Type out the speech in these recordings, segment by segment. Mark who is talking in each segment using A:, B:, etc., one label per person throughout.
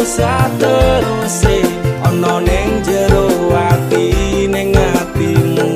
A: sateruse ana ning jero ati ning atimu.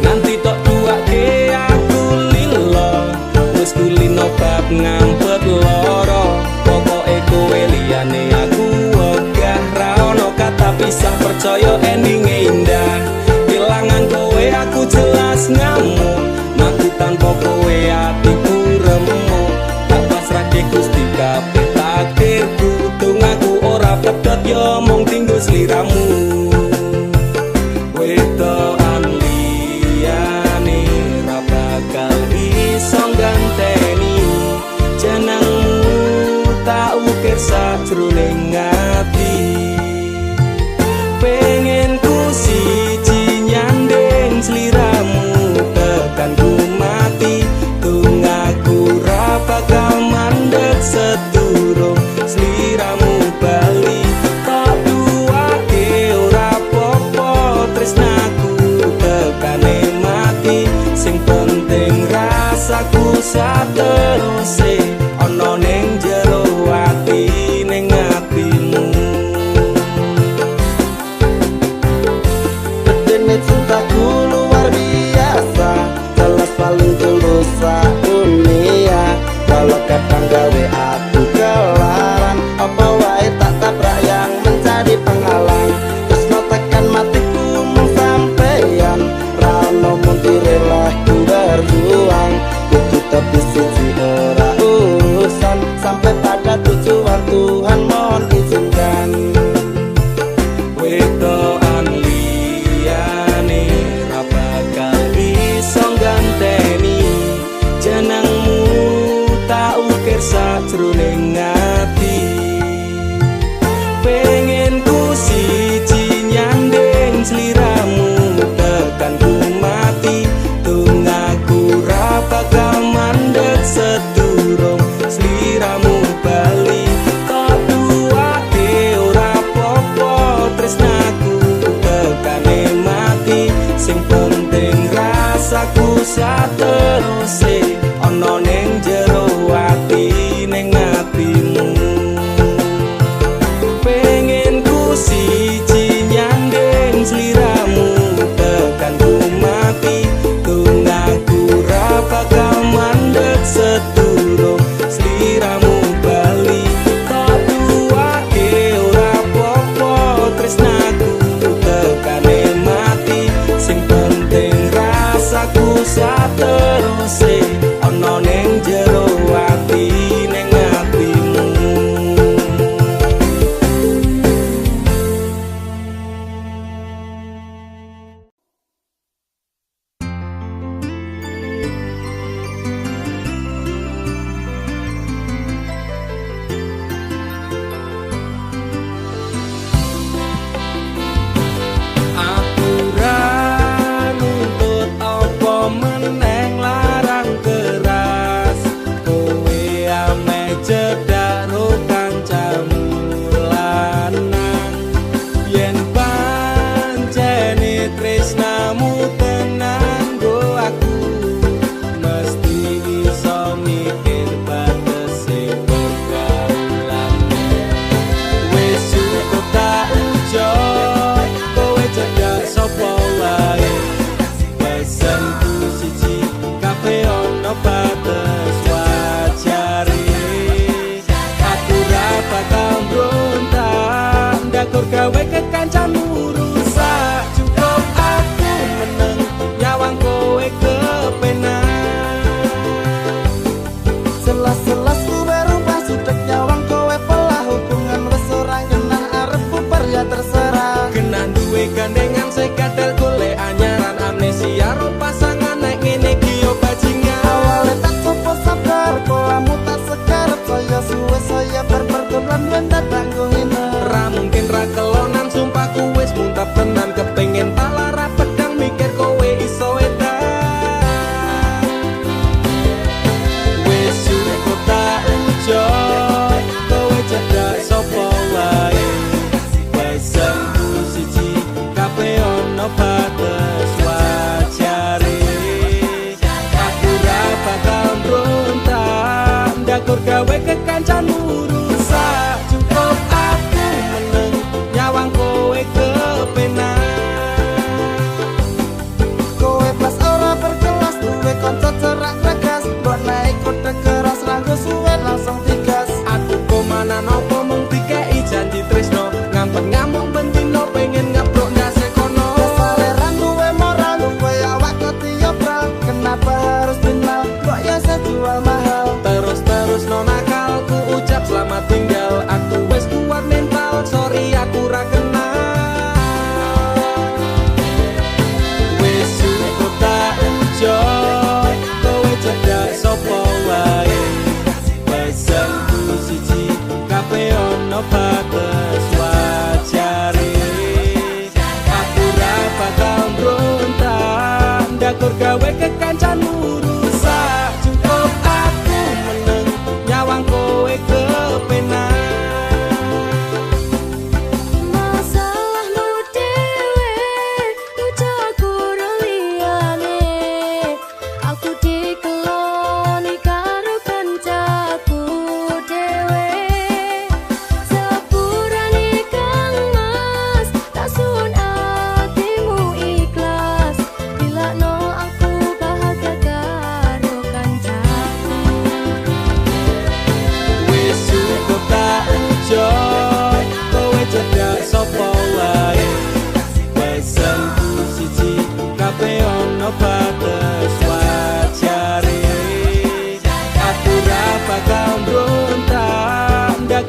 A: Nanti tok duake aku lilo wis kulino bab ngampet loro. Pokoke kowe liyane aku wegah ra ono kata pisah, percaya endinge indah. Kelangan kowe aku jelas ngamuk, mati tanpa kowe atiku remuk. Tak pasrahke Gusti kabeh takdirku, dongaku ora pedhot yo mung tinggo sliramu. Wedokan liyane ra bakal iso ganteni jenengmu, tak ukir sajroning ati. Pengen ku siji nyanding sliramu tekan ku mati, dongaku ra bakal mandeg sedurung sliramu bali. Tak duake ora apa-apa tresnaku tekane mati, sing penting rasaku sateruse ana ning jero ati ning atimu.
B: Bedene cintaku luar biasa, jelas paling tulus dunia. Kalau kadang gawe aku kelaran, apa wae tak tabrak yang menjadi penghalang. Terus tekan matiku mung sampeyan, rano muntire ku berjuang. Kudu tapi siji ora urusan, sampai pada tujuan Tuhan mohon izinkan.
A: Wedokan liyane ra bakal iso ganteni jenengmu, tak ukir sajroning ati. Pengen ku siji nyanding sliramu tekan ku mati, dongaku ra bakal mandeg sedurung sliramu bali. Tak duake ora apa-apa tresnaku tekane mati, sing penting rasaku sateruse ana ning jero ati ning atimu. Pengen ku siji nyanding sliramu tekan ku mati, dongaku ra bakal mandeg sedurung sliramu bali. Tak duake ora apa-apa tresnaku tekane mati, sing penting rasaku sateruse ana ning jero ati ning atimu. Aku ra nuntut apa meneng larang keras, kowe ame cedak ro kancamu lanang. Yen pancene tresnamu tenan go aku, mesti iso mikir batese pergaulan. Wis cukup tak ujo kowe cedak sapa wae, pesenku siji kabeh ono batas wajare. Aku ra bakal mbrontak ndakur gawe kekancanmu rusak. Cukup aku meneng nyawang kowe kepenak.
B: Selas-selas ku berubah sudek nyawang kowe pelah, hubungan wis ora ngenah arep bubar ya terserah.
A: Kena duwe gandengan sekadel golek anyaran, amnesia ro pasangan nek ngene iki yo bajingan.
B: Awalnya tak coba sabar, polamu tak sekarep, saya suwe saya berperkelan mendat tanggo hina.
A: Ra mungkin ra kelonan, sumpah ku wis muntap tenan, kepengin tak lara pedang mikir kowe iso edan. Wis cukup tak ujo kowe cedak sapa wae, pesenku siji kabeh ono batas wajare. Aku ra bakal mbrontak ndakur gawe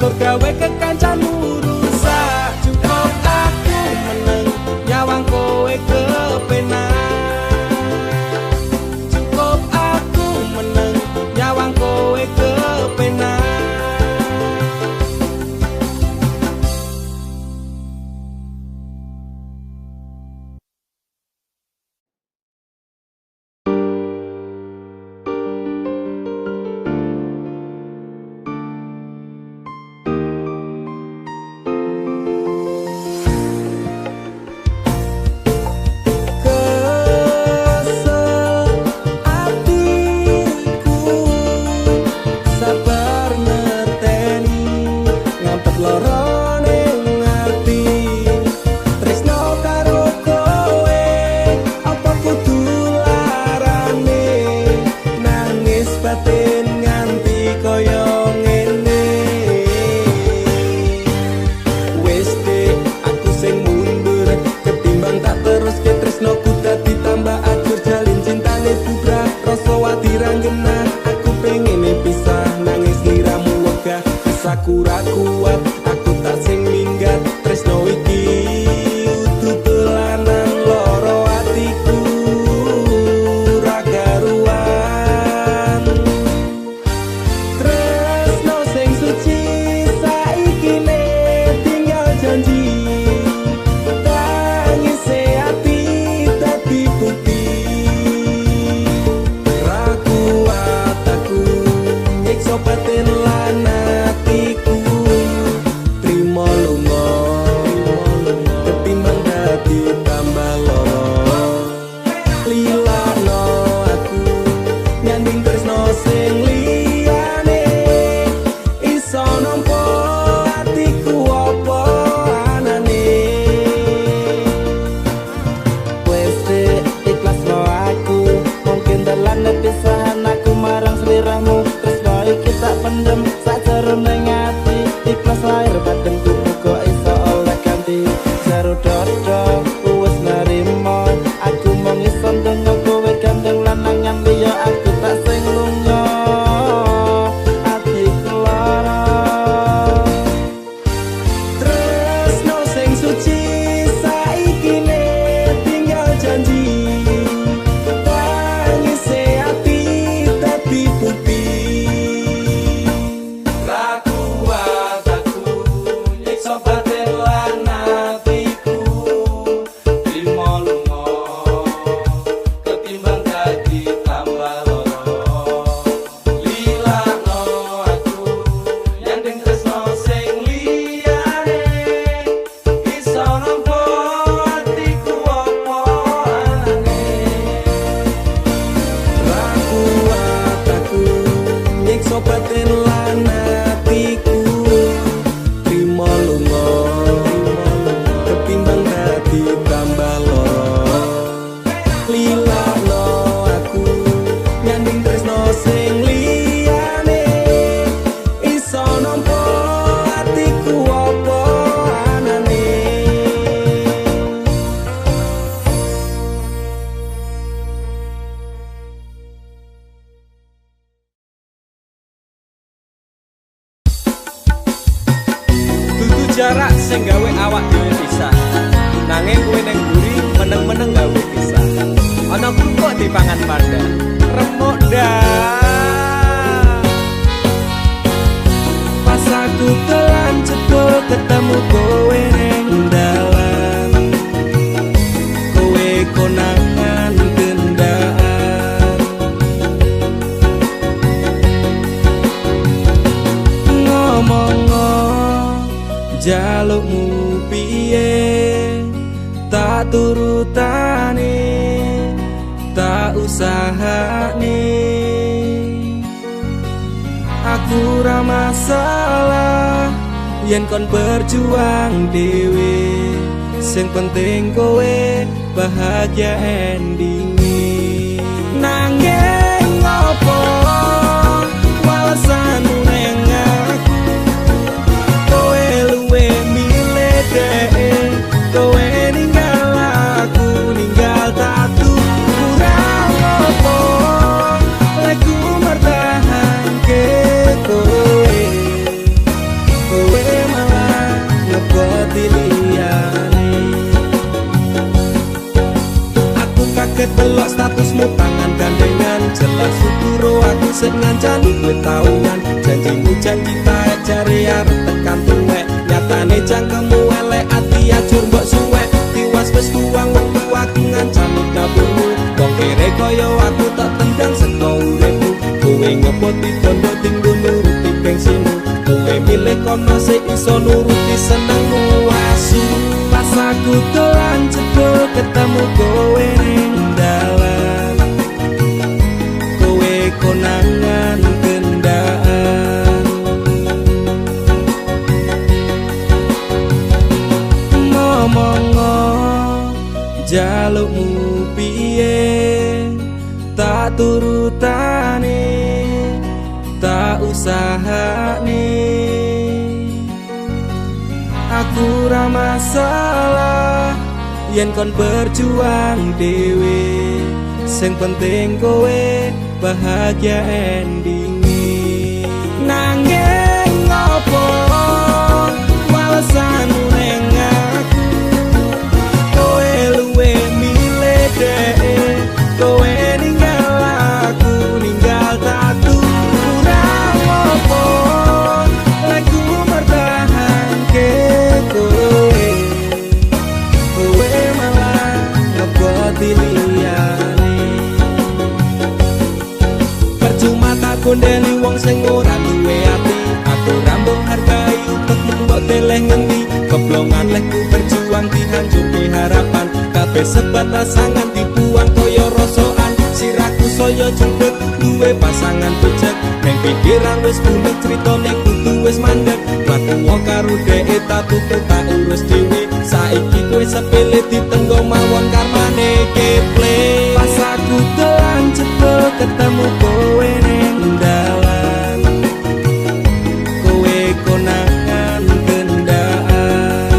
A: tur gawe kekancanmu rusak. Cukup aku meneng nyawang kowe kepenak. Cukup aku meneng nyawang kowe kepenak. Sakura kuat, aku tak sing minggat. Tresno iki utuh telanan loro atiku ra karuan. Tresno sing suci saiki ne tinggal janji. Tangise ati dadi bukti. Ra kuat aku nyiksa batin lan pisahan aku marang seliramu. Tresno iki tak pendem sakjerone ati. Ikhlas lahir badanku muga iso oleh ganti. Jero dodo wis narimo. Aku mung iso ndonga kowe gandeng lanangan liya. Aku tak sing lunga atiku lara. Tresno sing suci saiki ne tinggal janji. Jarak sing gawe awak dhewe pisah. Nanging kowe ning mburi meneng-meneng gawe pisah. Ana kok dipangan panda. Remuk dah. Pas aku telan cedol ketemu kowe ning dalan. Kowe konangan kendaan. Ngomong jalukmu piye tak turutane tak usahane. Aku ra masalah yen kon berjuang dhewe. Sing penting kowe bahagia endinge. Nanging ngopo walesanmu neng aku. Kowe luwe milih dek. Kowe ninggal aku ninggal tatu. Kurang apa leku mertahan ke kowe. sik ngancani kowe tahunan. Janjimu janji taek jare arep tekan tuwek, nyatane cangkemmu elek ati ajur mbok suwek. Tiwas wis kuwang wektu aku ngancani dapurmu, wong kere kaya aku tak tendang saka uripmu. Kowe ngepoti bondo tinggo nuruti gengsimu, kowe milih kono sik iso nuruti senengmu. Asu pas aku dolan jebul ketemu kowe ning dalan, kowe konangan gendaan. Ngomongo jalukmu piye tak turutane, tak usahane. Aku ra masalah yen kon berjuang dhewe, sing penting kowe bahagia endinge. Nanging ngopo walesanmu ning aku, kowe luwe milih dhek, kowe ninggal aku ninggal tatu. Kurang ngopo lagu mertahanke kowe, kowe malah ngeboti liyane. Percuma tak kondeli wong sing ora duwe ati, aku rambut hargai upetmu mbok teleh ngendi. Keblongan lehku berjuang dihancurke harapan, kabeh sebatas sangan dibuang kaya rosokan. Siraku saya jemput duwe pasangan becek, neng pikiran wis bunek critane kudu wis mandek. Mlaku karo dhek tak tutup tak urus dhewe, saiki kowe sepele ditenggo mawon karmane keple. Pas aku dolan jebul ketemu kowe ning dalan, kowe konangan gendaan.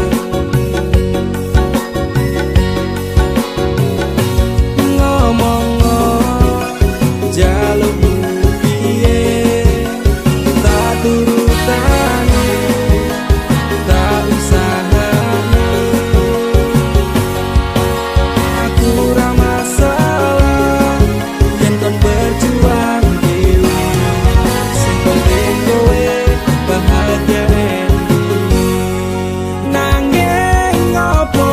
A: Ngomongo jalukmu piye tak turutane, tak usahane. Aku ra masalah yen kon berjuang dhewe, sing penting kowe bahagia endinge. Nanging ngopo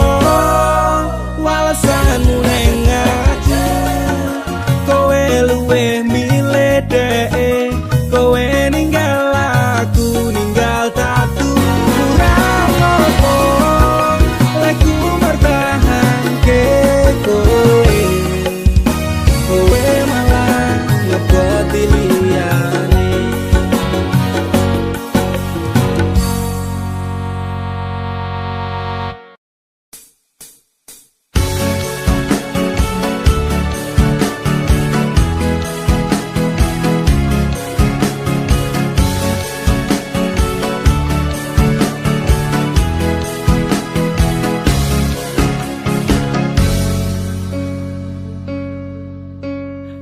A: walesanmu ning aku, kowe luwe milih dhek, kowe ninggal aku ninggal tatu. Kurang ngopo lagu mertahanke kowe, kowe malah ngeboti liyane.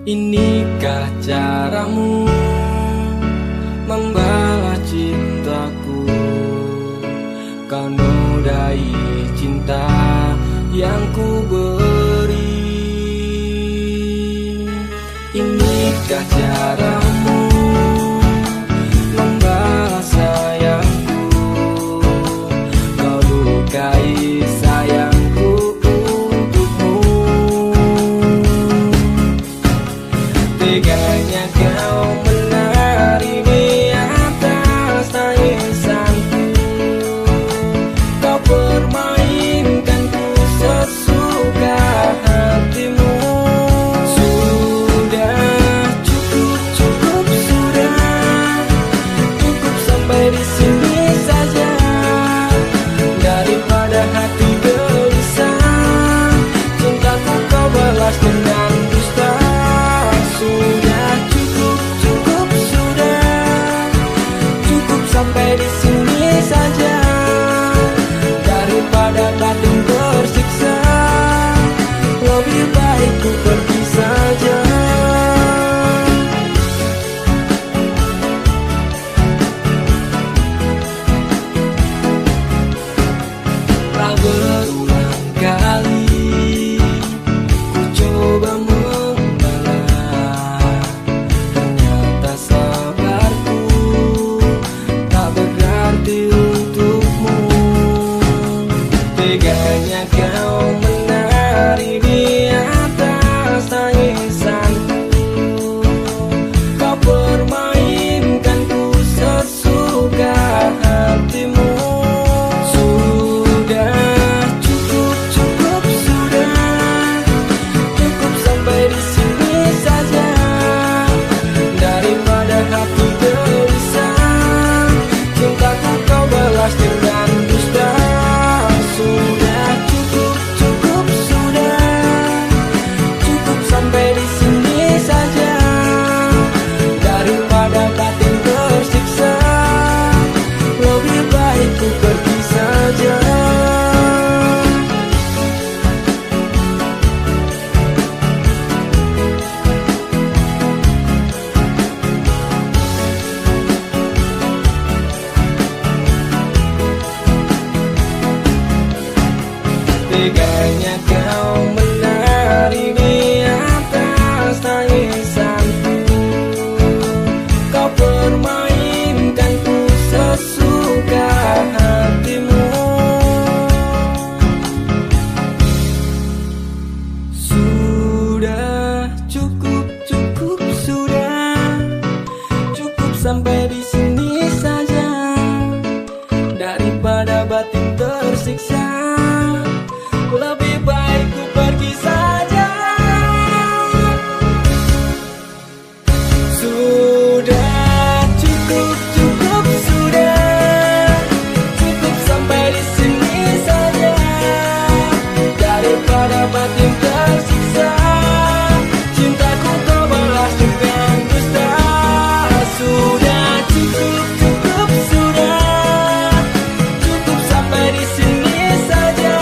A: Inikah caramu membalas cintaku, kau nodai cinta yang ku beri. Inikah caramu membalas sayangku, kau lukai sayangku untukmu. Teganya kau menari atas tangisanku, kau permainkanku sesuka hatimu. Sudah cukup, cukup sudah, cukup sampai di sini saja. Daripada hati gelisah, cintaku kau balas dengan dusta. Sudah cukup, cukup sudah, sampai di sini saja, daripada batin tersiksa. Lebih baik ku pergi saja. Sudah cukup, cukup sudah, cukup sampai di sini saja, daripada batin tersiksa. Cintaku kau balas dengan dusta. Sudah cukup, cukup sudah, cukup sampai di sini saja,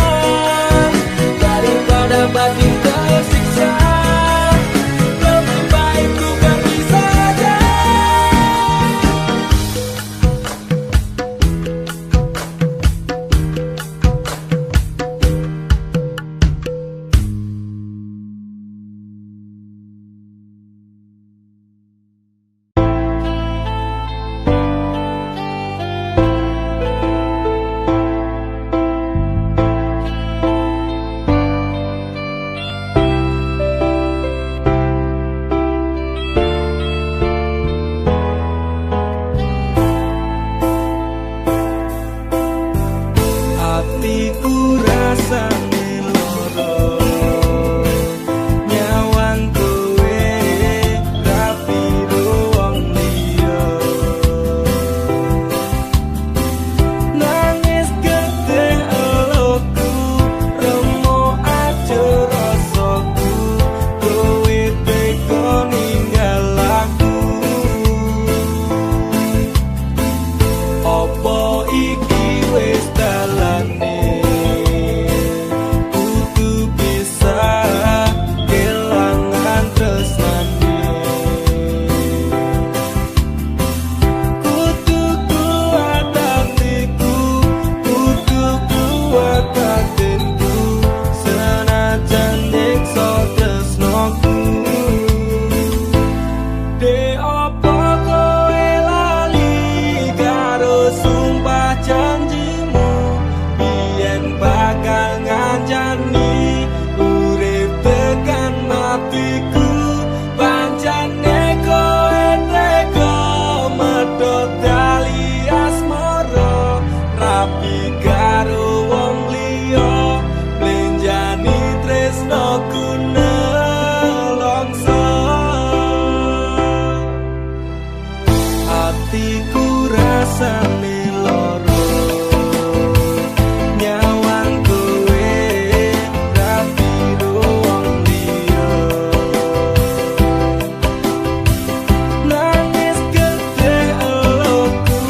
A: daripada batin tersiksa. Lebih baik ku pergi saja. Hatiku rasane loro, nyawang kowe rapi wong liya. Nangis gede eloku, remo aja rasaku, kowe teko ninggal aku. Apa iki wis dalane, kudu bisa kelangan tresnane. Kudu kuat hatiku, kudu kuat batinku, senajan nyiksa tresnoku. De opo kowe lali karo sumpah janjimu, biyen bakal ngancani urip tekan matiku. Pancane kowe tega medhot tali asmara, rapi karo wong liya, blenjani tresnoku nelongso. Hatiku rasane loro, nyawang kowe rapi wong liya. Nangis gede eloku,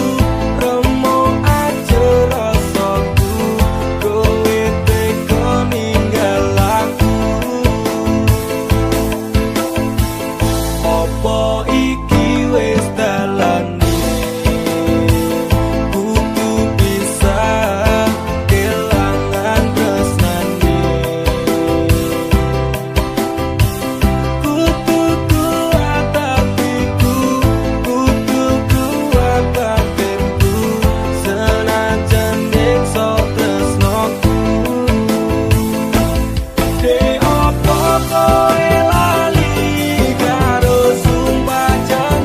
A: remo aja rasaku, kowe teko ninggal aku. Apa iki wis dalane, kudu bisa kelangan tresnane. Kudu kuat hatiku, kudu kuat batinku, senajan nyiksa tresnoku. De opo kowe lali karo sumpah janjimu,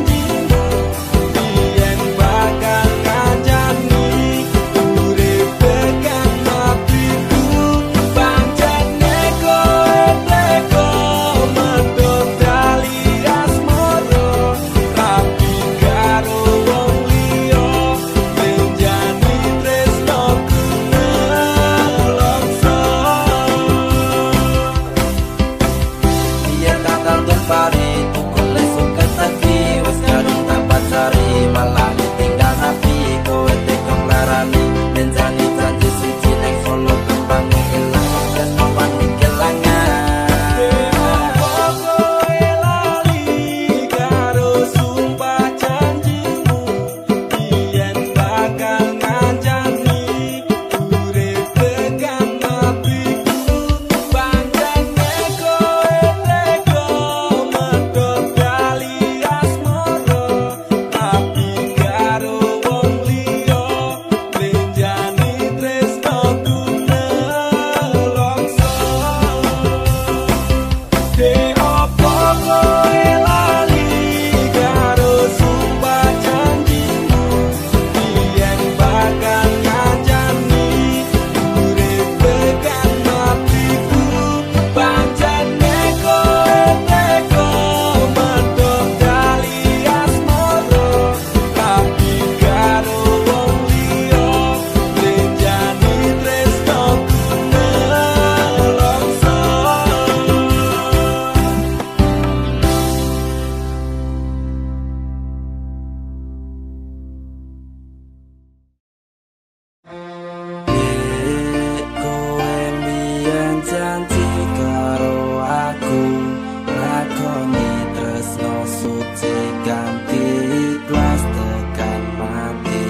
B: suci ganti ikhlas tekan mati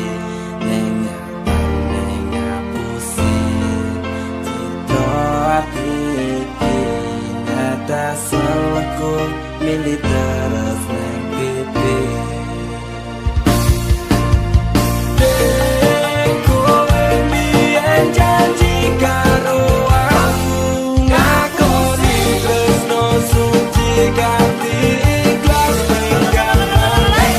B: ning nyatane ngapusi citra ati iki netes selku milih terus ning pipi. Janji karo aku ngakoni tresno suci ganti ikhlas tekan mati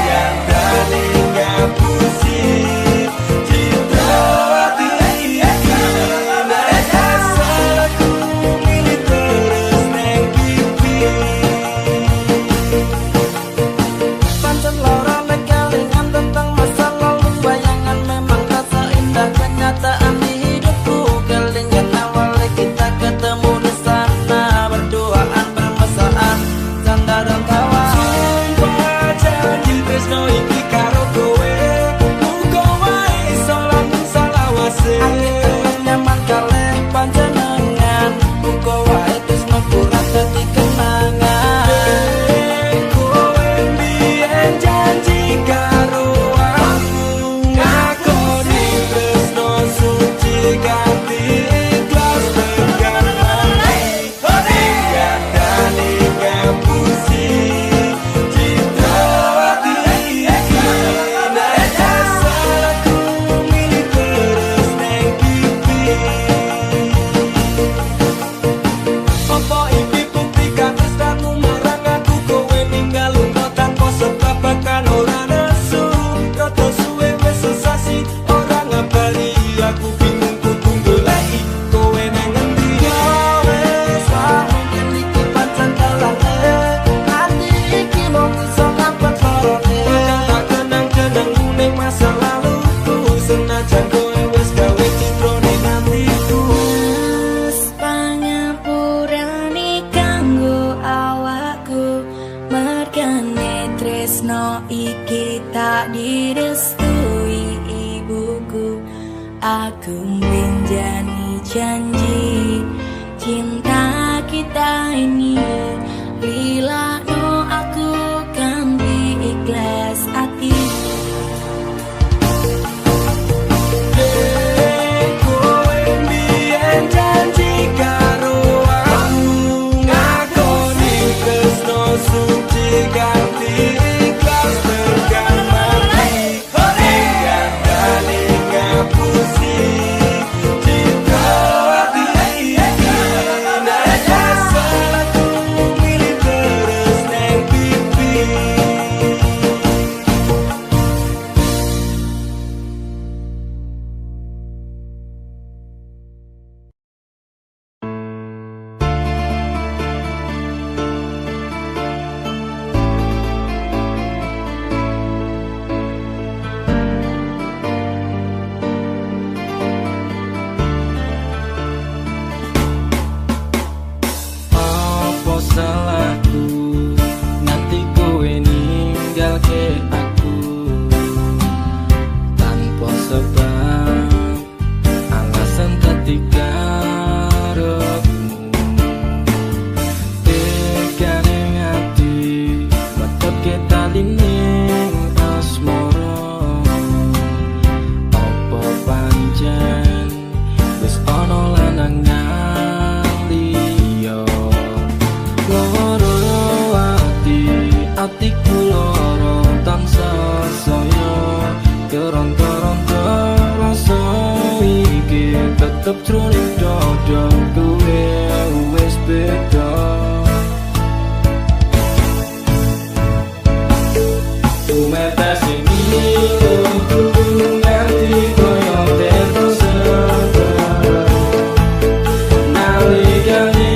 B: nyatane ngapusi citra ati iki netes selku milih terus ning pipi. Pancen lara nek kelingan tentang masa lalu bayangan memang rasa indah kenyataan di hidupku kelingan awal kita ketemu di sana berduaan bermesraan canda dan tawa sumpah janji tresno iki karo kowe muga wae iso langsung salawase aku nyaman kalih panjenengan muga wae tresno kurang dadi kenangan kowe mbiyen janji karo aku ngakoni tresno suci ganti ikhlas tekan mati nyatane ngapusi citra ati iki netes selku milih terus ning pipi. Apa iki bukti katresnamu marang aku kowe ninggal lunga tanpa sebab bahkan ora nesu rada suwe wis sesasi ora ngabari aku bingung kudu goleki kowe nang ngendi wis mungkin iki pancen dalane ati iki mung iso ngapet lorone tak kenang-kenang ning masa laluku senajan kowe wis gawe citra ning atiku.
C: Pangapurane kanggo awakku mergane tresno iki tak direstui ibuku aku menjani janji cinta kita ini lila no aku kan ikhlas hati.
B: Kowe mbiyen janji karo aku ngakoni tresno suci ganti ikhlas tekan mati nyatane ngapusi citra ati iki netes selku milih terus ning pipi. Apa salahku nanti kowe ninggalke aku tanpa sebab alasan ketika rohmu tekane ngati wetot ketaling asmara apa pancen wis ana lanangan liya loro atiku loro tansah saya keronta-ronta rasa iki tetep jroning dada kowe wis beda. Tumetes ini nganti koyo teto sebar nalikane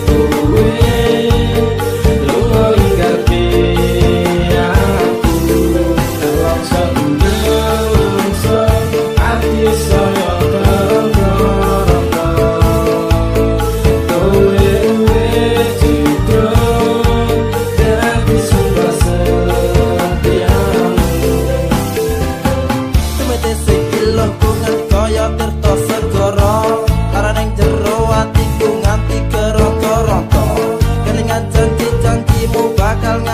B: kowe lunga ninggalke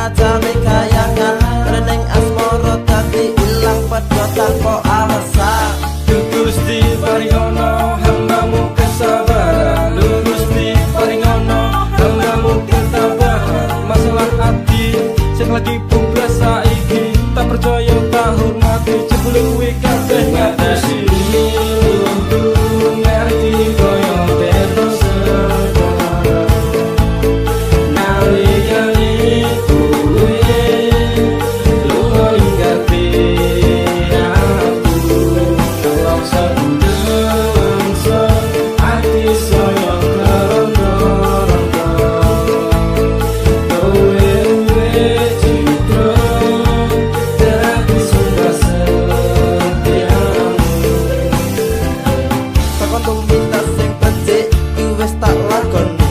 B: senajane kayangan reneng asmara dadi ilang padha tanpa alasan.
A: Gusti paringono hambamu kesabaran, Gusti paringono hambamu ketabahan. Masalah ati sing lagi pungkas saiki tak percaya tak hormati jebule kuwi kabeh ngatasi. Ngerti koyo terus nalikane kuwi lu ngerti aku kalau sedeng ati saya kerono-rono kowe citra dadi suka setiamu.
B: Takon tuminta sing becik kuwi wis tak lakoni,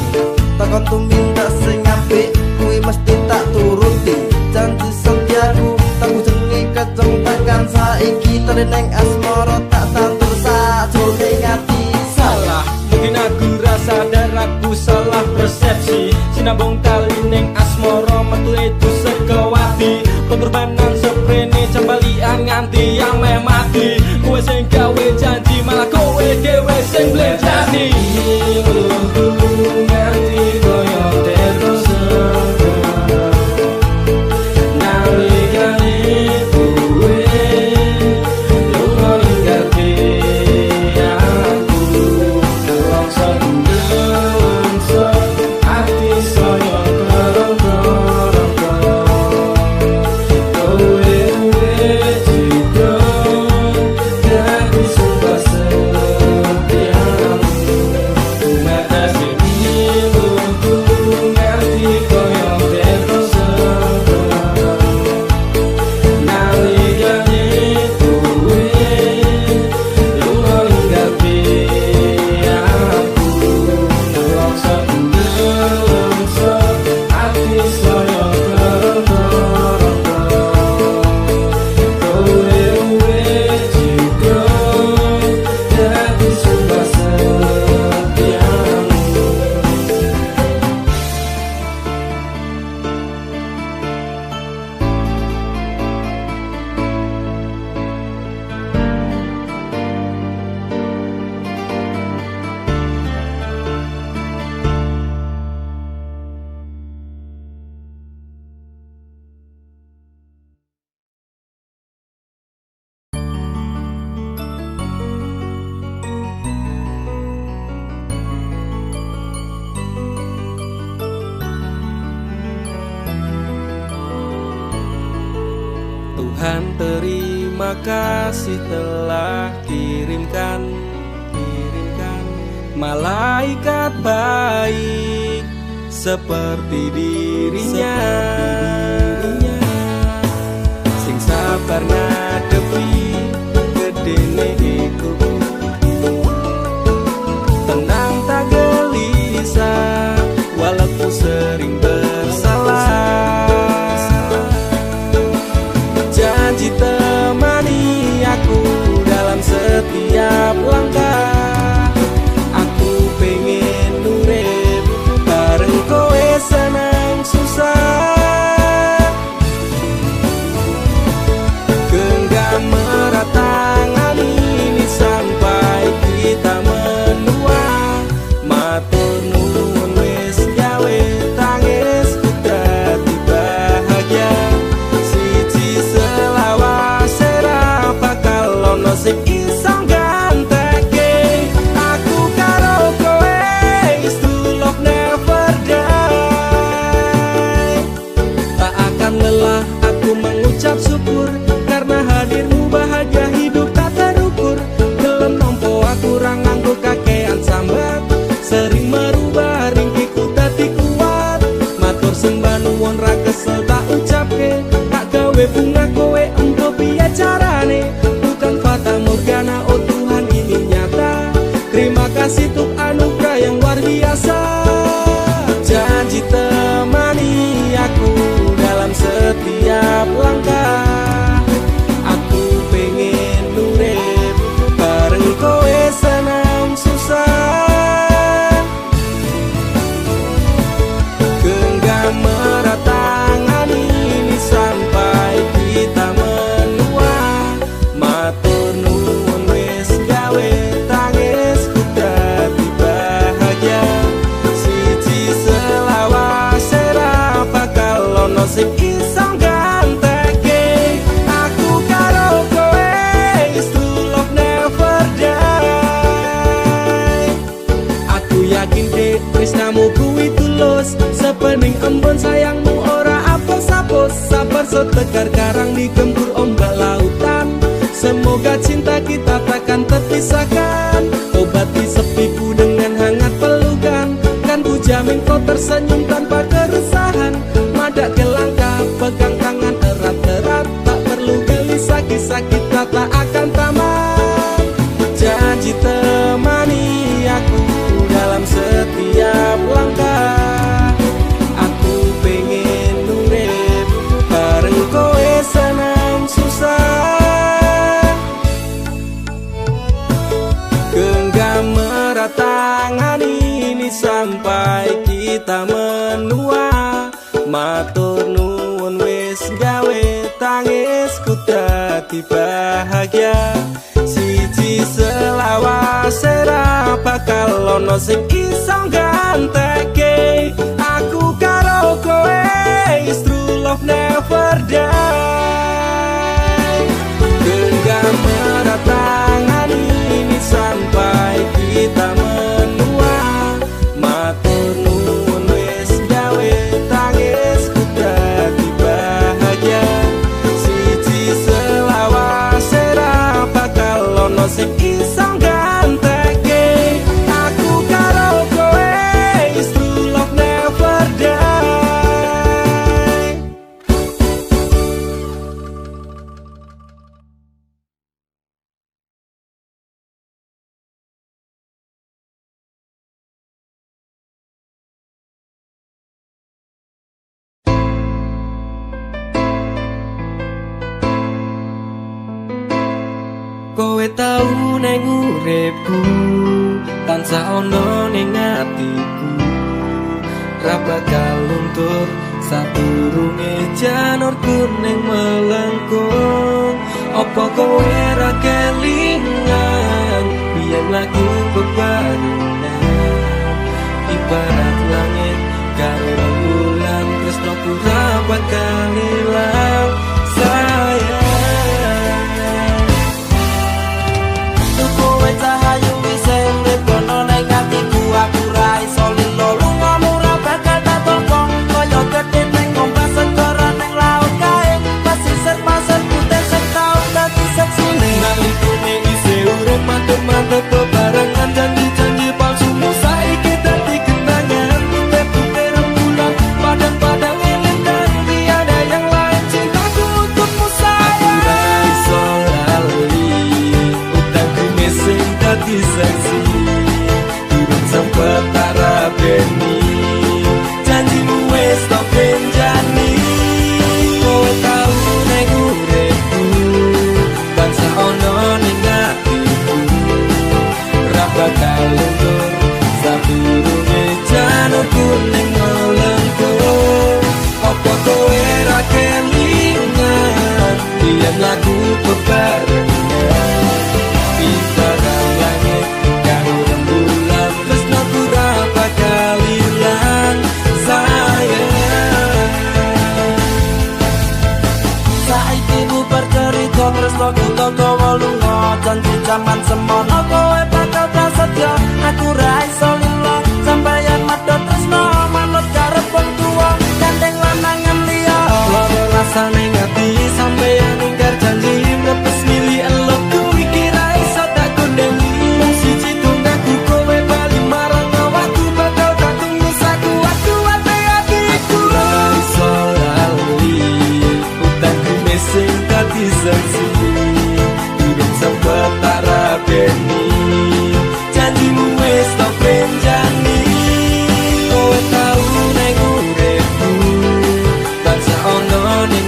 B: takon tuminta sing apik kuwi mesti tak turuti. Janji setiaku tak jenenge keceng tekan saiki treneng asmara tak tantur sajroning ati.
A: Salah mungkin aku rasa dan aku salah persepsi. Sinabung kali ning asmara metu itu sekewati pengorbanan seprene cembalian nganti yang meh mati. Kowe sing gawe janji malah kowe dhewe sing blenjani. Ngerti koyo terus nalikane kowe lu ngerti aku kalau sedeng ati saya kerono-rono kowe citra dadi suka setiamu. Ngatasi ilmuku ngerti koyo terus nalikane kowe lu ngerti aku kalau sedeng ati saya kerono-rono kowe citra dadi suka setiamu. Tuhan terima kasih telah kirimkan malaikat baik seperti dirinya, sing sabar ngadepi gedene iku tenang tak gelisah walaupun sering bersalah. Janji temani aku dalam setiap langkah. Aku pengen urip bareng kowe senang susah. Genggam erat tangan ini sampai kita menua. Matur nuwun wis gawe tangis ku dadi bahagia. Siji selawas ora bakal ono sing iso ganteke. Aku karo kowe is to love never die. Tak akan lelah aku mengucap syukur karena hadirmu bahagia hidup tak terukur. Gelem nampa aku ra nganggo kakean sambat, sering merubah ringkiku dadi kuat. Matur sembah nuwun ra kesel tak ucapke, tak gawe bunga kowe engko piye carane. Bukan fata morgana oh Tuhan ini nyata. Terima kasih untuk anugerah yang luar biasa. Janji temani aku dalam setiap langkah. ganteke aku karo kowe is true love never die. Aku yakin dek tresnamu kuwi tulus sepening embun sayangmu ora apus-apus sabar setegar karang digempur ombak lautan. Semoga cinta kita takkan terpisahkan, obati sepiku dengan hangat pelukan. Kan ku jamin kau tersenyum tanpa keresahan, madak ke langkah pegang tangan erat-erat. Tak perlu gelisah kisah kita tak akan tamat. Janji temani aku dalam setiap langkah. Aku pengen urip bareng kowe senang susah. Genggam erat tangan ini sampai kita menua. Matur nuwun wis gawe tangisku dadi bahagia. Siji selawas ora bakal ono sing iso ganteke aku karo kowe is true love never die. Genggam erat tangan ini sampai kita menua. Matur nuwun wis gawe tangisku dadi bahagia. Siji selawas ora bakal ono sing iso ganteke aku karo kowe is true love never die. Kowe tau neng uripku tansah ono ning atiku, ra bakal luntur sadurunge janur kuning melengkung. Apa kowe ra kelingan biyen lagu bebarengan ibarat langit karo rembulan tresnoku ra bakal ilang sayang. Kowe cahayu sing kono ning atiku aku ra iso lilo lungamu ra bakal tak tokong kaya gedhe ning ombak segara ning laut kae pasisir putih sing tau dadi seksine nalikune isih urip mantep-mantep bebarengan janji-janji palsumu saiki dadi kenangan putih-putih rembulan padang-padang eling dan tiada yang lain cintaku untukmu sayang. Aku ra iso lali sing dadi seksi durung sempet tak rabeni janjimu wis tak benjani. Kowe tau ning uripku tansah ono ning atiku, ra bakal luntur sadurunge janur kuning melengkung. Apa kowe ra kelingan yen lagu bebarengan ibarat langit karo rembulan tresnoku ra bakal ilang sayang. Saiki bubar cerita tresnoku toko lunga janji jaman semono kowe bakal prasetyo aku ra iso lilo sampeyan madhot tresno manut karep wong tuwa gandeng lanangan liya loro rasane ngati sampeyan ingkar janji mlepes milih elokku iki ra iso tak kondeni. Wong siji tunggaku kowe bali marang awakku bakal tak tunggu sakuat-kuate atiku. Ra iso lali utangku mesing dadi seksi durung sempet tak rabeni janjimu wis tak benjani. Kowe tau ning uripku tansah ono ning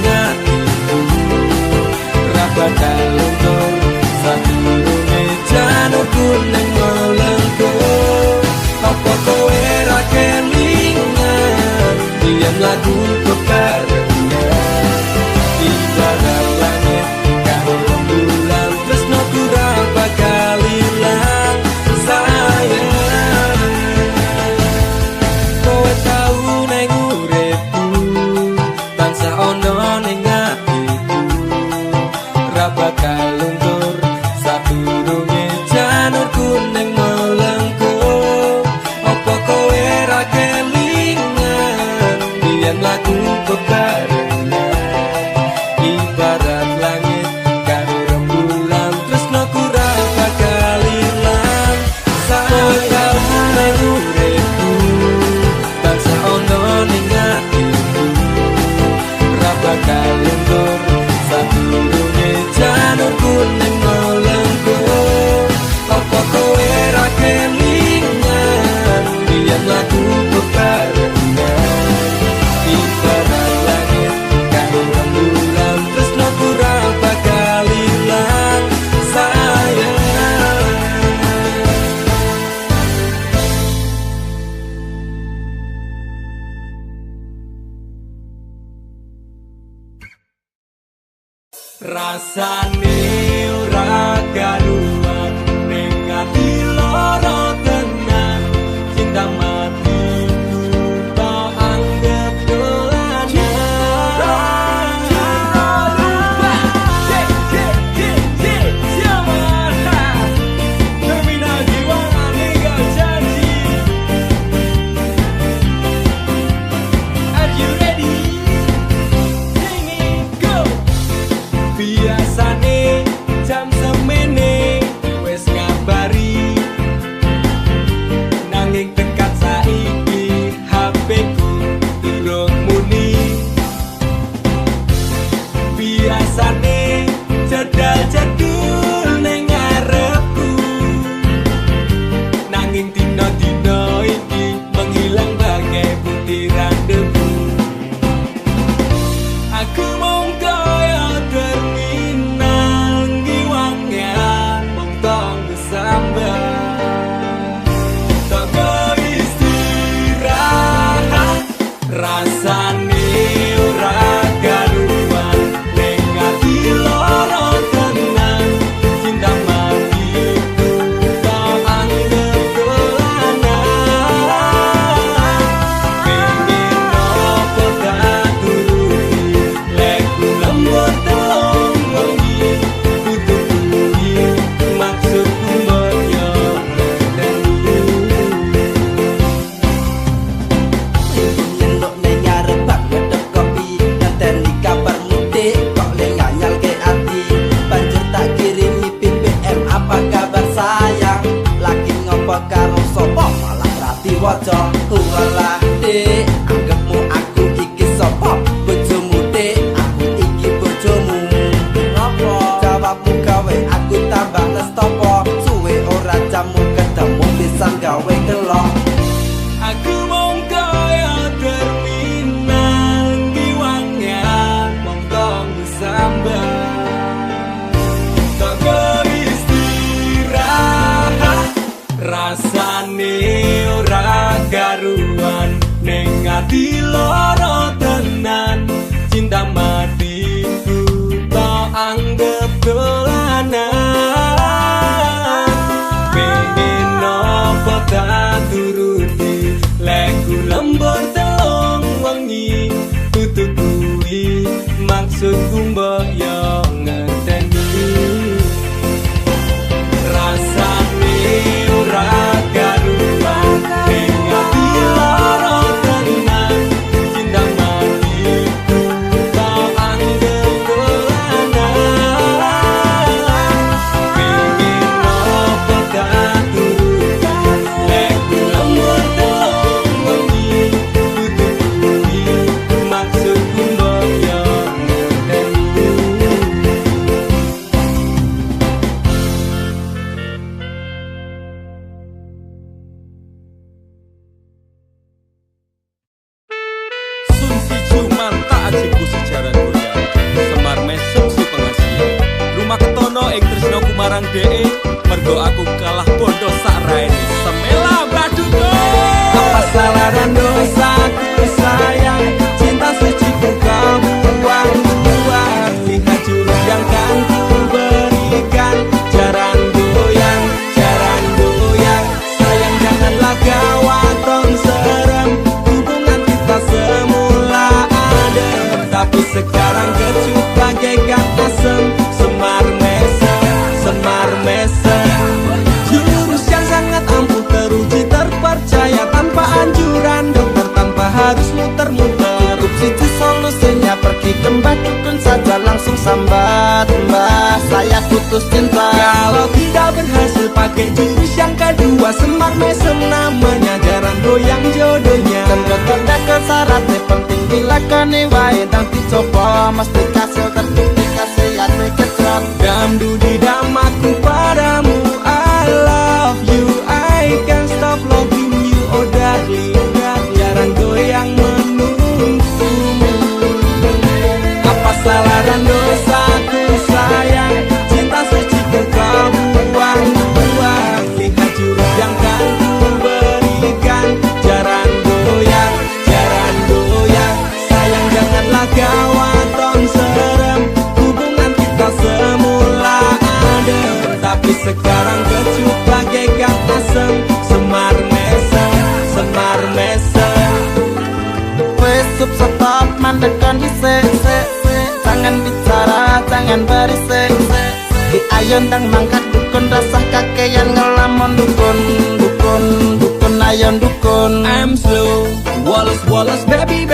A: Rasane ora karuan ning ati lara tenan cinta mati tak anggap dolanan terminal jiwa meninggal janji. Are you ready? Sing it, go! Biasane jam semene wes ngabari nanging tekan saiki HP ku durung muni. Biasane jadal-jadul ning ngarepku nanging dina-dina iki menghilang bagai butiran debu. Aku mung kaya terminal ngiwangan mung tong sambat tak istirahat rasane ora karuan ning ati lara tenan cinta matiku tak anggap dolanan pengen nopo tak turuti leku lembut telung wengi kudu kuwi maksudku moyo
B: Nyendok ning ngarep bak ngedep kopi ngenteni kabar mudik kok le nganyal ke ati banjur tak kirimi BBM apa kabar sayang lagi ngopo karo sapa malah rati waca walah dek anggapmu aku iki sapa bojomu dek aku iki bojomu ngopo jawabmu gawe aku tambah ngestopo suwe ora jamu ketemu pisan gawe kelok.
A: aku mung kaya terminal ngiwangan mung tong sambat tak istirahat rasane ora karuan ning ati lara tenan cinta matiku tak anggap dolanan pengen nopo tak turuti leku lembur telung wengi kudu kuwi maksudku mbok yo ngerteni rasane ora karuan ning ati lara tenan cinta matiku tak anggap dolanan pengen nopo tak turuti leku lembur telung wengi kudu kuwi maksudku mbok yo ngerteni. Sun si cuman tak ajiku sejarah goyang Semar mesem si pengasian Rumah ketono ing tresno kumarang dee mergo aku kalah bondo sak raine semela baduko apa salaran dosaku sayang cinta suci ku kau buang-buang lihat jurus yang kan ku berikan jaran goyang sayang janganlah gawat tong serem hubungan kita semula adem tapi sekarang kecut bagaikan asem semar mesem jurus yang sangat ampuh teruji terpercaya tanpa anjuran dokter tanpa harus muter-muter cukup situ solusinya pergi ke mbah dukun saja langsung sambat mbah saya putus cinta kalau tidak berhasil pakai jurus yang kedua semar mesem namanya jaran goyang jodohnya tanda ke syaratnya penting dilakoni wae dan dicoba mesti kasil terbukti kasihan kecot damdu di damaku padamu I love you I can't stop loving you oh darling jaran goyang menunggumu apa salah dan dosaku sayang cinta suci ku kau buang-buang lihat jurus yang kan ku berikan jaran goyang sayang janganlah gawat tong
B: jangan bicara, jangan berisik. Di ayon dan mangkat dukun, rasah kakean ngelamun dukun. Dukun, dukun, ayon dukun.
A: I'm slow, Wallace, baby,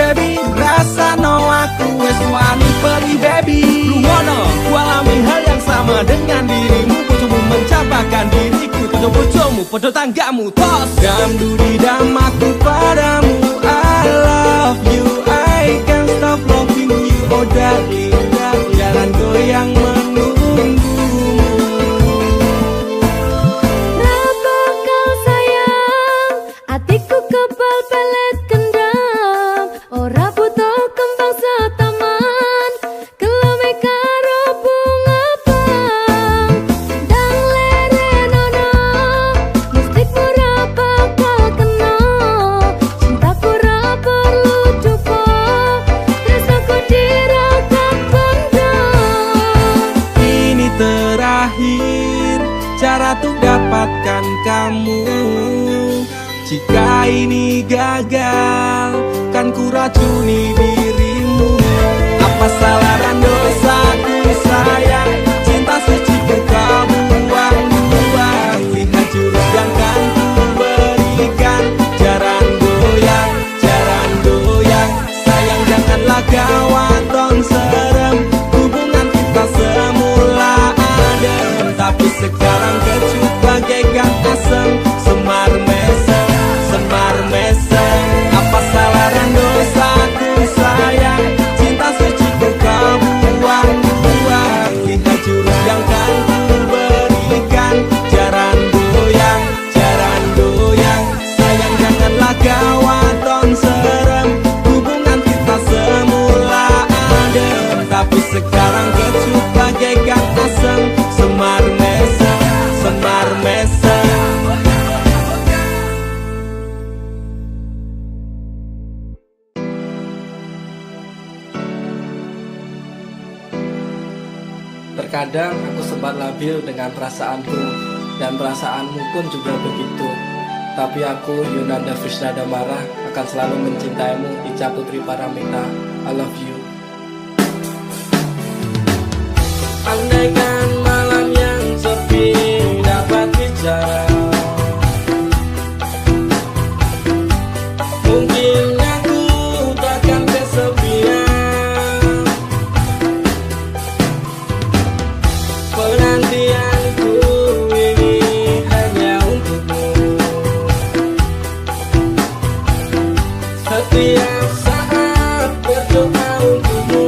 A: rasa no aku wes wani pergi, baby. Lu ngono, ku alami hal yang sama dengan dirimu. Bojomu mencapakan diriku, podo bojomu, podo tanggamu. Tos dam dudi dam aku padamu. I love you, I can't stop loving you. Oh darling, jangan goyang menunggumu.
C: Kenapa kau sayang, hatiku kebal pelet kendam. Ora butuh kembang setaman, kelame karo bunga pang. Dang lerenono, mustik ora bakal kena. Cintaku ora perlu cupo, tresnaku dirakat pendam.
A: Ini terakhir cara untuk dapatkan kamu. Jika ini gagal, kan ku racuni dirimu. Apa salah dan dosaku sayang, cinta suci ku kau buang-buang. Lihat jurus yang kan ku berikan, jaran goyang, sayang janganlah kawaton serem. Hubungan kita semula adem, tapi sekarang kecut bagaikan asem. Semar mesem, apa salah dan dosaku sayang, cinta suci ku kau buang-buang. Lihat jurus yang kan ku berikan, jaran goyang, sayang janganlah kawaton serem. Hubungan kita semula adem, tapi sekarang kecut bagaikan asem. Semar mesem. Terkadang aku sempat labil dengan perasaanku, dan perasaanmu pun juga begitu. Tapi aku, Yunanda Visnadamara, akan selalu mencintaimu, Ica Putri Paramita. I love you. Andaikan malam yang sepi dapat bicara, mungkin aku takkan kesepian. Penantianku ini hanya untukmu. Setiap saat berdoa untukmu.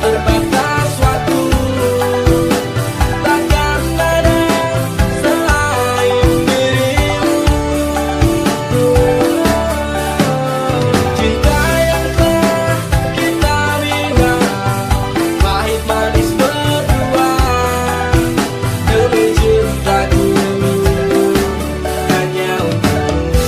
A: terbatas waktu. Takkan ada selain dirimu. Cinta yang telah kita bina, pahit manis berdua. Demi cintaku hanya untukmu.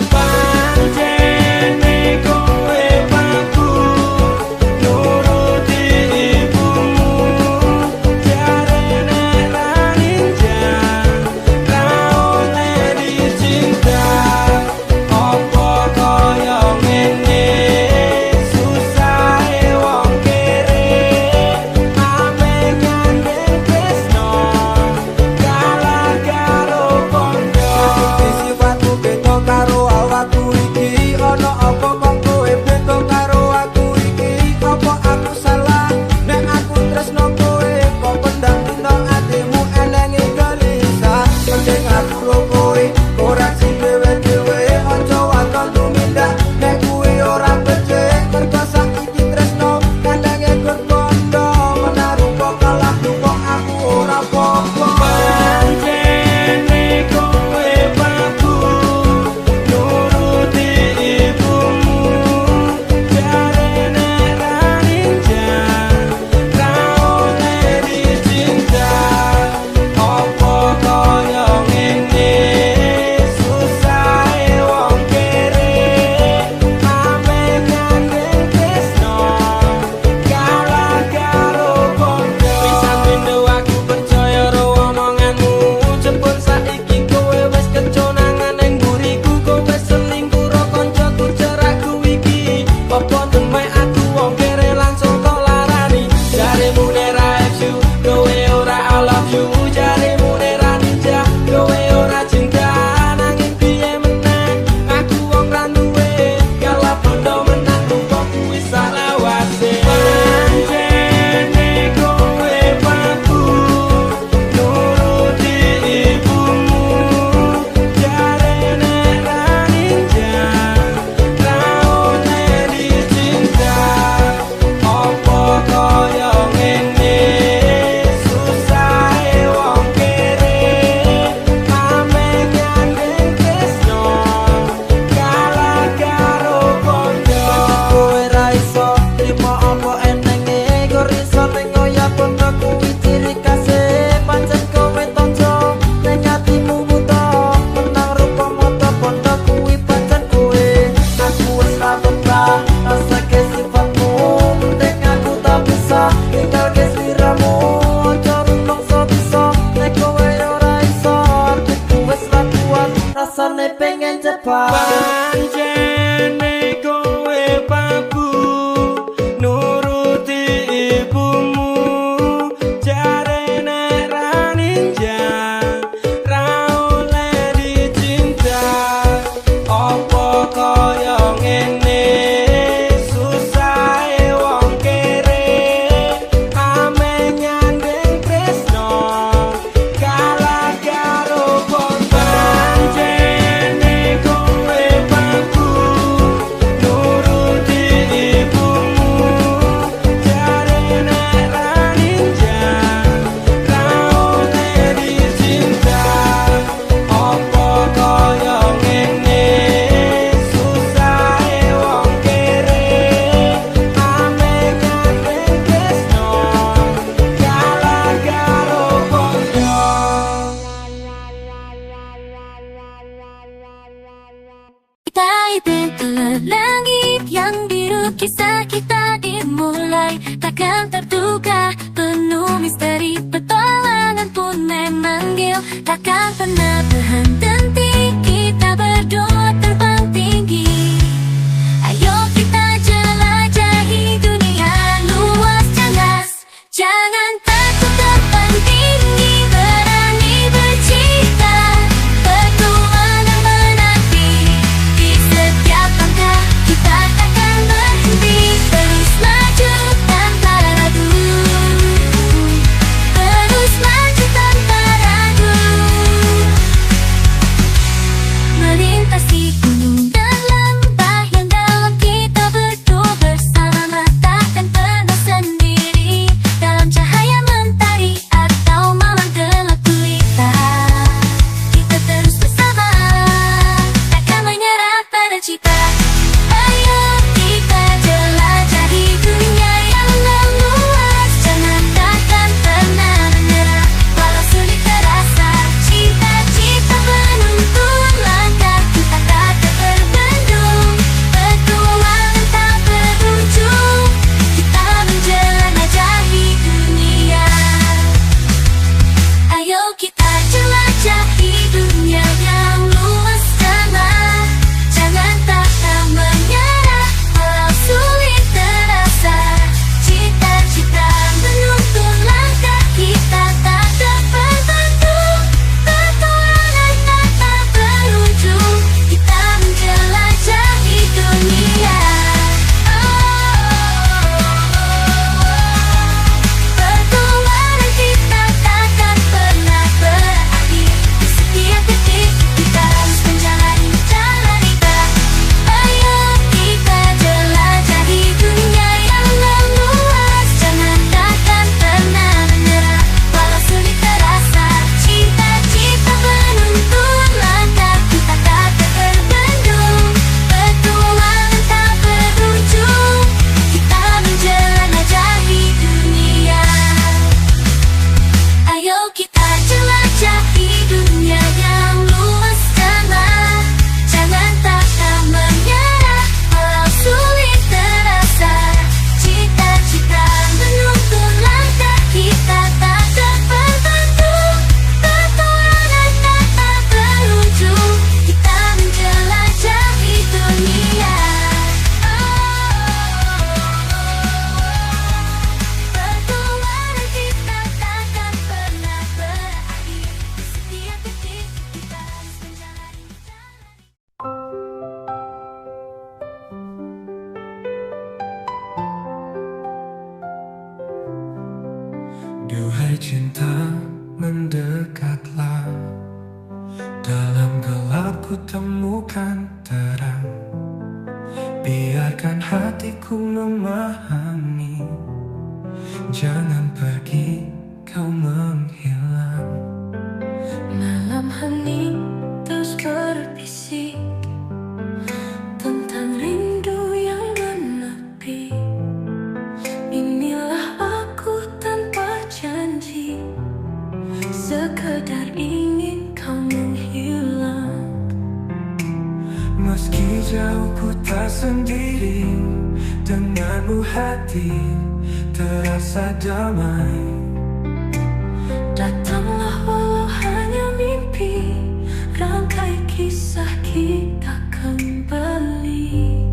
A: Pancene kowe paku nuruti ibumu, jarene raninja ra oleh dicinta. Apa kaya ngene susahe wong kere, ame nyandeng tresno kalah karo kondo. Sifatmu beda karo awakku iki, ono apa kok kowe beda karo aku iki? Apa aku salah nek aku tresno kowe, kok pendam dino atimu elengi gelisah. Penting aku lo kowe ora sing dhewe-dhewe, ojo waton tumindak nek kuwi ora becik. Mergo saiki tresno kandange berkondo, menaruh kok kalah kok aku ora apa-apa. Pancene kowe paku nuruti ibumu, jarene raninja ra oleh dicinta. Apa kaya ngene susahe wong kere, ame nyandeng tresno kalah karo kondo. Pisan pindo aku percaya ro omonganmu, jebul saiki kowe wis keconangan ning mburiku. Kowe selingkuh ro kancaku cerakku iki, apa demek aku wong kere langsung tok larani. Jaremu nera you, kowe ora I love you. Jaremu nera ninja, kowe ora cinta. Nanging piye meneh aku wong ra duwe, kalah bondo menang rupaku wis salah wase. Pancene kowe paku nuruti ibumu, jarene raninja ra oleh dicinta. Apa kaya ngene susahe wong kere, ame nyandeng tresno kalah karo kondo. Kowe ra iso trimo apa enenge, gor iso ning oya kondo kuwi ciri khase. Pancen kowe tonjo ning atimu buta, menang rupa mata bondo kuwi pancen kowe. Aku wis ra betah rasake sifatmu, mending aku tak bisa tinggal ke sliramu. Ojo rumangsa bisa nek kowe ora iso, atiku wis ra kuat rasane pengen cepat. Pancene kowe paku nuruti ibumu, jarene raninja ra oleh dicinta. Apa kaya ngene susahe wong kere, ame nyandeng tresno kalah karo kondo. Pancene kowe
D: mendekatlah. Dalam gelap ku temukan terang. Biarkan hatiku memahami. Jangan pergi, kau menghilang.
C: Malam hening terus berbisik tentang rindu yang menepi. Inilah aku tanpa janji, sekedar ingin kau menghilang.
D: Meski jauh ku tak sendiri, denganmu hati terasa damai.
C: Datanglah walau hanya mimpi, rangkai kisah kita kembali.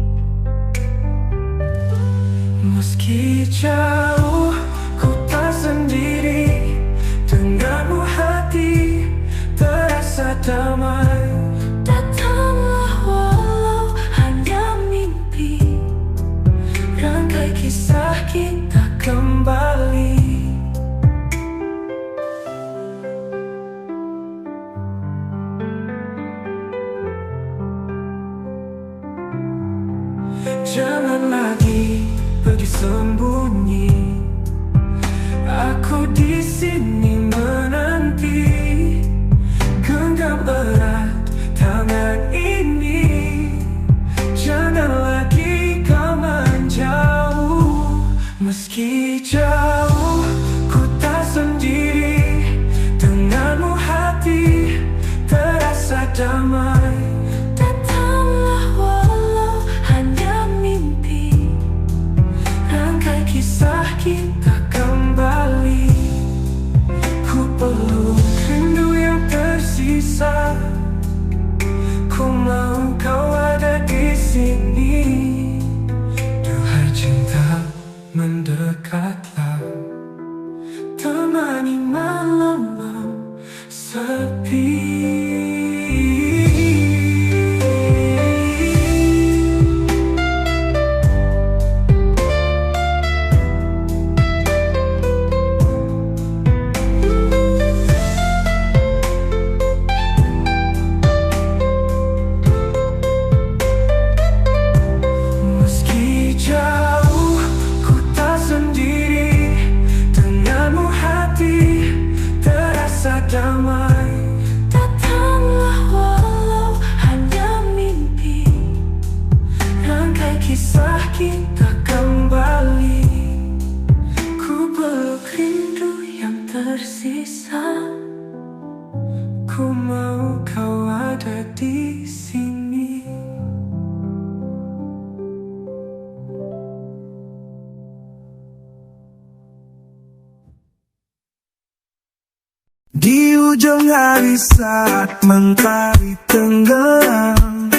D: Meski jauh ku tak sendiri, denganmu hati terasa damai.
C: Datanglah walau hanya mimpi, rangkai kisah kita
D: Kembali. Jangan lagi pergi sembunyi, aku di sini menanti. Genggam erat tangan ini, jangan lagi kau menjauh. Meski jauh ku tak sendiri, denganmu hati terasa damai.
C: Datanglah walau hanya mimpi, rangkai kisah
D: Kita kembali. Ku peluk rindu yang tersisa. Ku mau kau ada di sini. Duhai cinta, mendekatlah. Temani malam-malam sepi. Meski jauh ku tak sendiri, denganmu hati terasa damai.
C: Datanglah walau hanya mimpi,
D: Rangkai kisah kita kembali. Ku peluk rindu yang tersisa. Ku mau kau ada di sini. Di ujung hari saat mentari tenggelam,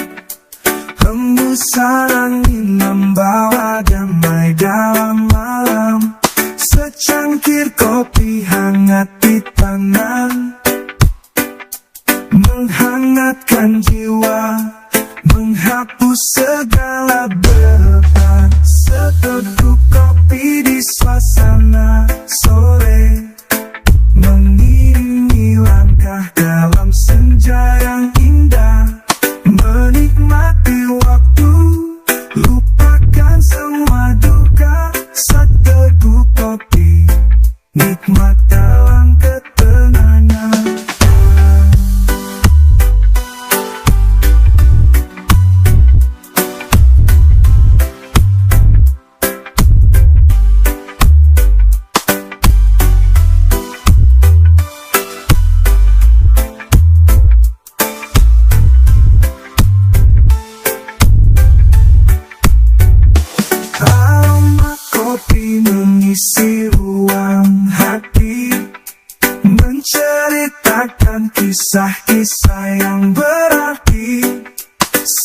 D: hembusan angin membawa damai dalam malam. Secangkir kopi hangat di tangan, menghangatkan jiwa, menghapus segala beban. Seteguk kopi di suasana sore, mengiringi langkah dalam senja yang indah. Menikmati waktu, lupakan semua duka. Seteguk kopi, nikmat dalam ketenangan. Aroma kopi mengisi ruang hati, menceritakan kisah-kisah yang berarti.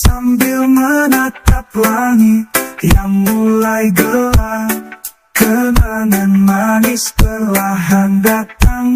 D: Sambil menatap langit yang mulai gelap, kenangan manis perlahan datang